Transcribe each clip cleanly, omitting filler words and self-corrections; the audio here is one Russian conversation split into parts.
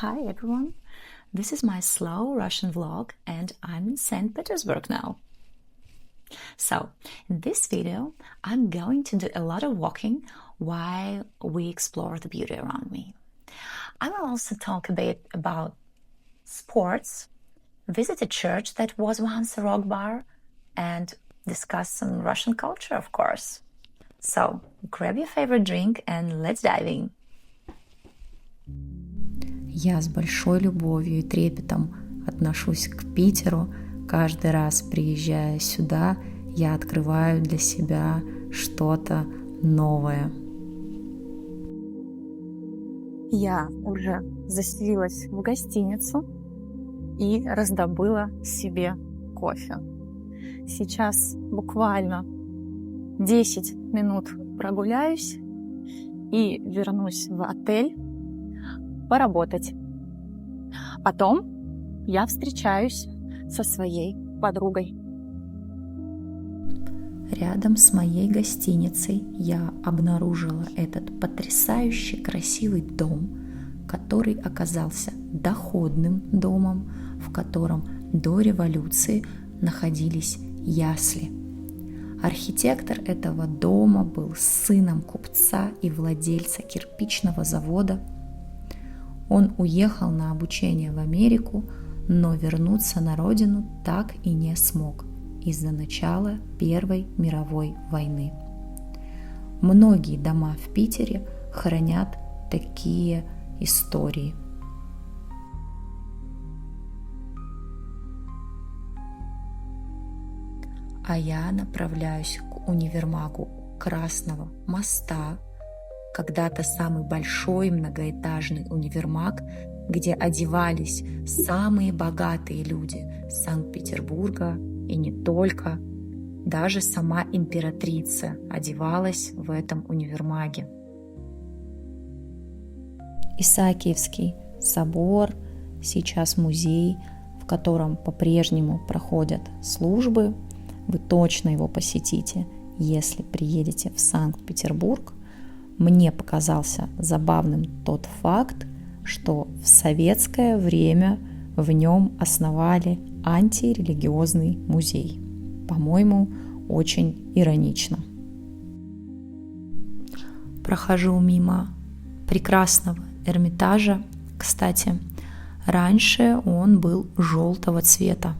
Hi everyone, this is my slow Russian vlog and I'm in St. Petersburg now. So, in this video, I'm going to do a lot of walking while we explore the beauty around me. I will also talk a bit about sports, visit a church that was once a rock bar, and discuss some Russian culture, of course. So, grab your favorite drink and let's dive in. Я с большой любовью и трепетом отношусь к Питеру. Каждый раз, приезжая сюда, я открываю для себя что-то новое. Я уже заселилась в гостиницу и раздобыла себе кофе. Сейчас буквально 10 минут прогуляюсь и вернусь в отель поработать. Потом я встречаюсь со своей подругой. Рядом с моей гостиницей я обнаружила этот потрясающе красивый дом, который оказался доходным домом, в котором до революции находились ясли. Архитектор этого дома был сыном купца и владельца кирпичного завода. Он уехал на обучение в Америку, но вернуться на родину так и не смог из-за начала Первой мировой войны. Многие дома в Питере хранят такие истории. А я направляюсь к универмагу Красного моста, когда-то самый большой многоэтажный универмаг, где одевались самые богатые люди Санкт-Петербурга и не только. Даже сама императрица одевалась в этом универмаге. Исаакиевский собор, сейчас музей, в котором по-прежнему проходят службы. Вы точно его посетите, если приедете в Санкт-Петербург. Мне показался забавным тот факт, что в советское время в нем основали антирелигиозный музей. По-моему, очень иронично. Прохожу мимо прекрасного Эрмитажа. Кстати, раньше он был желтого цвета.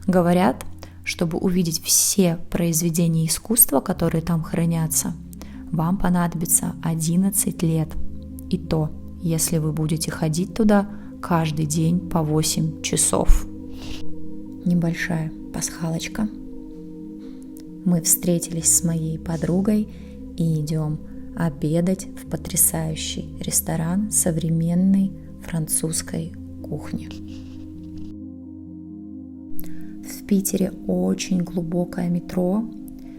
Говорят, чтобы увидеть все произведения искусства, которые там хранятся, вам понадобится 11 лет. И то, если вы будете ходить туда каждый день по 8 часов. Небольшая пасхалочка. Мы встретились с моей подругой и идем обедать в потрясающий ресторан современной французской кухни. В Питере очень глубокое метро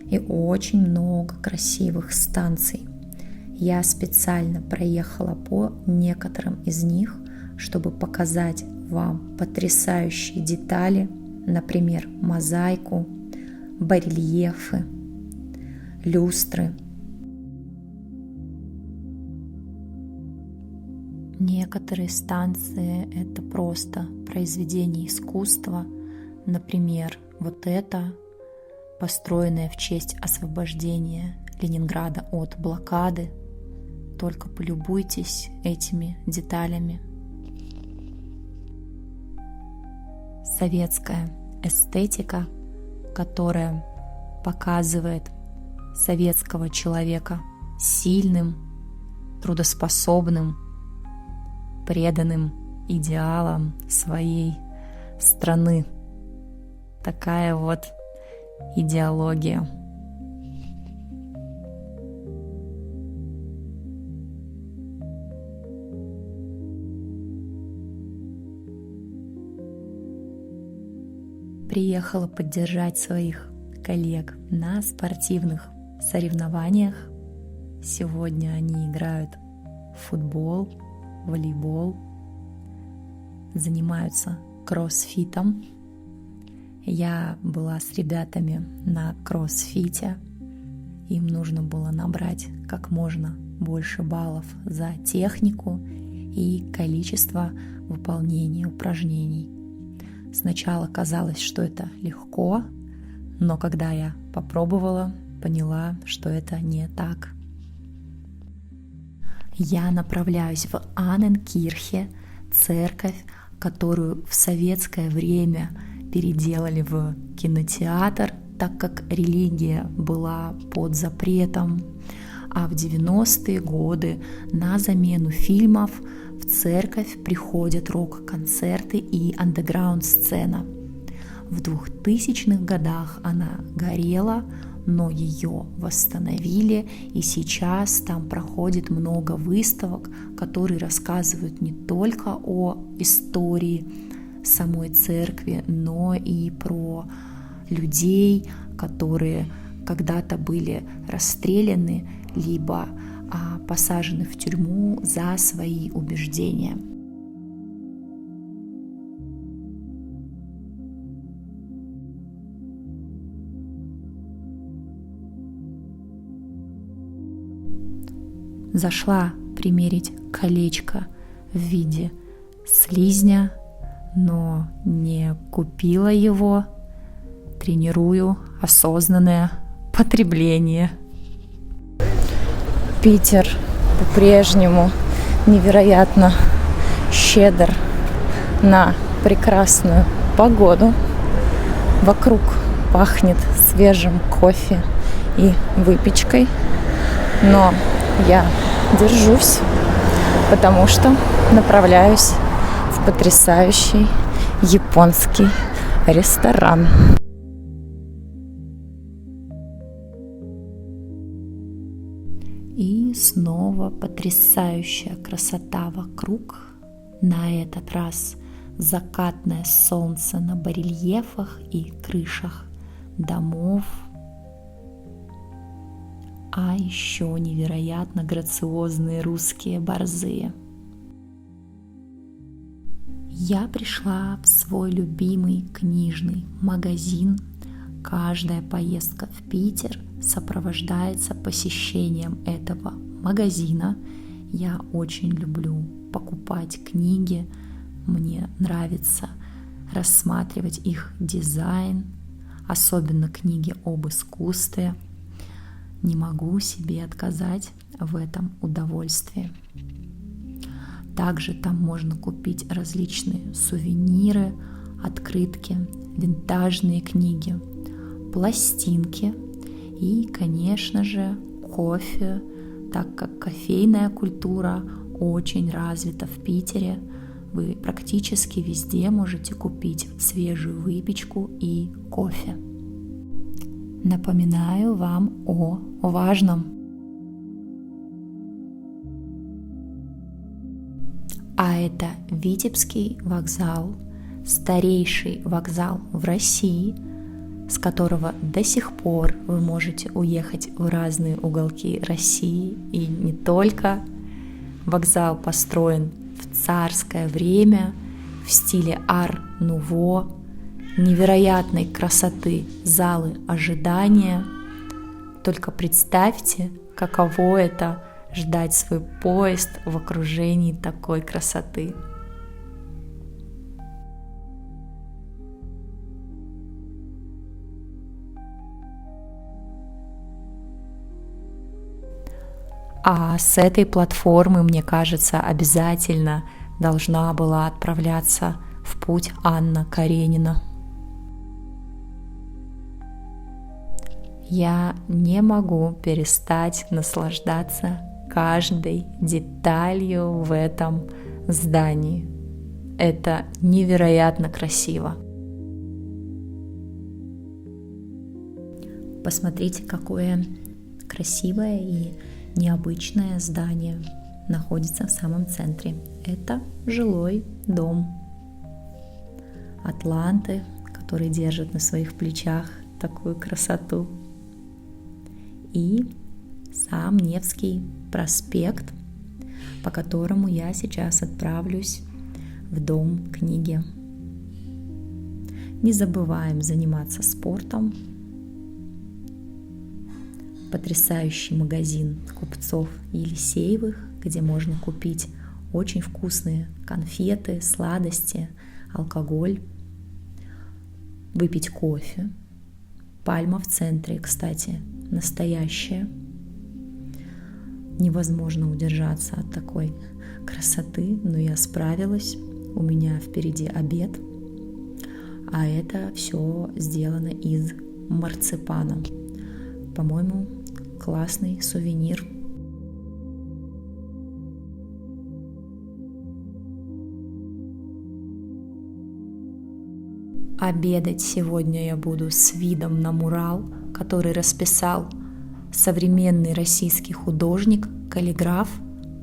и очень много красивых станций. Я специально проехала по некоторым из них, чтобы показать вам потрясающие детали, например, мозаику, барельефы, люстры. Некоторые станции — это просто произведение искусства. Например, вот это, построенное в честь освобождения Ленинграда от блокады. Только полюбуйтесь этими деталями. Советская эстетика, которая показывает советского человека сильным, трудоспособным, преданным идеалам своей страны. Такая вот идеология. Приехала поддержать своих коллег на спортивных соревнованиях. Сегодня они играют в футбол, волейбол, занимаются кроссфитом. Я была с ребятами на кроссфите. Им нужно было набрать как можно больше баллов за технику и количество выполнения упражнений. Сначала казалось, что это легко, но когда я попробовала, поняла, что это не так. Я направляюсь в Анненкирхе, церковь, которую в советское время переделали в кинотеатр, так как религия была под запретом. А в 90-е годы на замену фильмов в церковь приходят рок-концерты и андеграунд-сцена. В 2000-х годах она горела, но ее восстановили, и сейчас там проходит много выставок, которые рассказывают не только о истории самой церкви, но и про людей, которые когда-то были расстреляны либо посажены в тюрьму за свои убеждения. Зашла примерить колечко в виде слизня, но не купила его. Тренирую осознанное потребление. Питер по-прежнему невероятно щедр на прекрасную погоду. Вокруг пахнет свежим кофе и выпечкой, но я держусь, потому что направляюсь в потрясающий японский ресторан. И снова потрясающая красота вокруг. На этот раз закатное солнце на барельефах и крышах домов. А еще невероятно грациозные русские борзые. Я пришла в свой любимый книжный магазин. Каждая поездка в Питер сопровождается посещением этого магазина. Я очень люблю покупать книги. Мне нравится рассматривать их дизайн, особенно книги об искусстве. Не могу себе отказать в этом удовольствии. Также там можно купить различные сувениры, открытки, винтажные книги, пластинки и, конечно же, кофе, так как кофейная культура очень развита в Питере. Вы практически везде можете купить свежую выпечку и кофе. Напоминаю вам о важном. А это Витебский вокзал, старейший вокзал в России, с которого до сих пор вы можете уехать в разные уголки России и не только. Вокзал построен в царское время в стиле ар-нуво, невероятной красоты залы ожидания. Только представьте, каково это ждать свой поезд в окружении такой красоты. А с этой платформы, мне кажется, обязательно должна была отправляться в путь Анна Каренина. Я не могу перестать наслаждаться каждой деталью в этом здании. Это невероятно красиво. Посмотрите, какое красивое и необычное здание находится в самом центре. Это жилой дом Атланты, который держит на своих плечах такую красоту. И сам Невский проспект, по которому я сейчас отправлюсь в Дом книги. Не забываем заниматься спортом. Потрясающий магазин купцов Елисеевых, где можно купить очень вкусные конфеты, сладости, алкоголь, выпить кофе. Пальма в центре, кстати, настоящая. Невозможно удержаться от такой красоты, но я справилась. У меня впереди обед, а это все сделано из марципана. По-моему, классный сувенир. Обедать сегодня я буду с видом на мурал, который расписал современный российский художник, каллиграф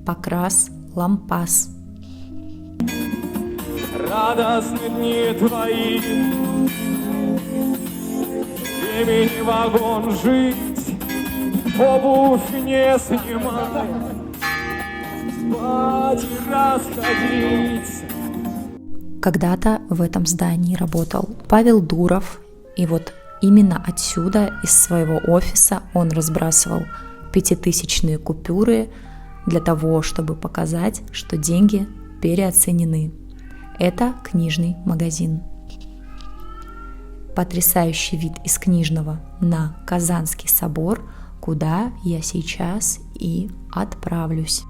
Покрас Лампас. Радостны дни твои, времени вагон жить, обувь не снимай, спать и расходиться. Когда-то в этом здании работал Павел Дуров, и вот именно отсюда, из своего офиса, он разбрасывал 5000-е купюры для того, чтобы показать, что деньги переоценены. Это книжный магазин. Потрясающий вид из книжного на Казанский собор, куда я сейчас и отправлюсь.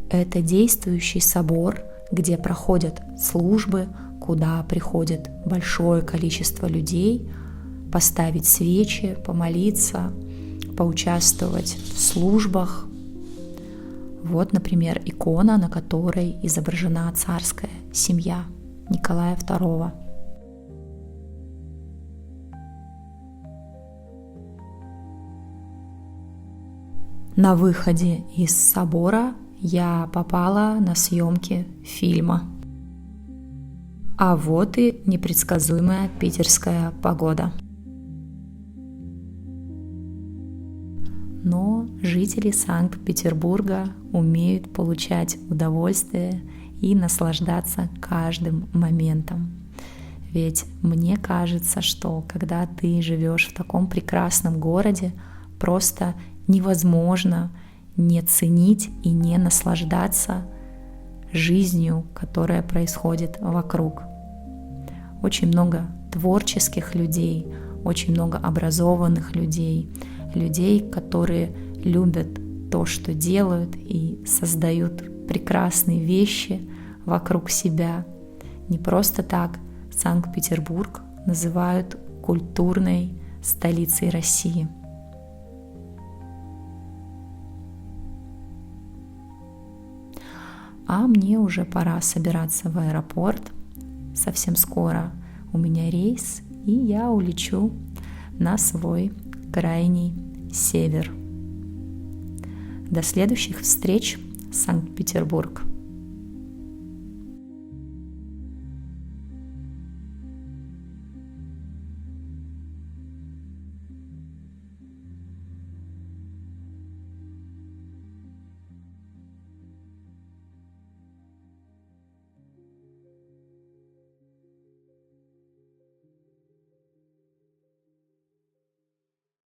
Это действующий собор, где проходят службы, куда приходит большое количество людей поставить свечи, помолиться, поучаствовать в службах. Вот, например, икона, на которой изображена царская семья Николая II. На выходе из собора я попала на съемки фильма. А вот и непредсказуемая питерская погода. Но жители Санкт-Петербурга умеют получать удовольствие и наслаждаться каждым моментом. Ведь мне кажется, что когда ты живешь в таком прекрасном городе, просто невозможно не ценить и не наслаждаться жизнью, которая происходит вокруг. Очень много творческих людей, очень много образованных людей, людей, которые любят то, что делают, и создают прекрасные вещи вокруг себя. Не просто так Санкт-Петербург называют культурной столицей России. А мне уже пора собираться в аэропорт. Совсем скоро у меня рейс, и я улечу на свой крайний север. До следующих встреч, Санкт-Петербург!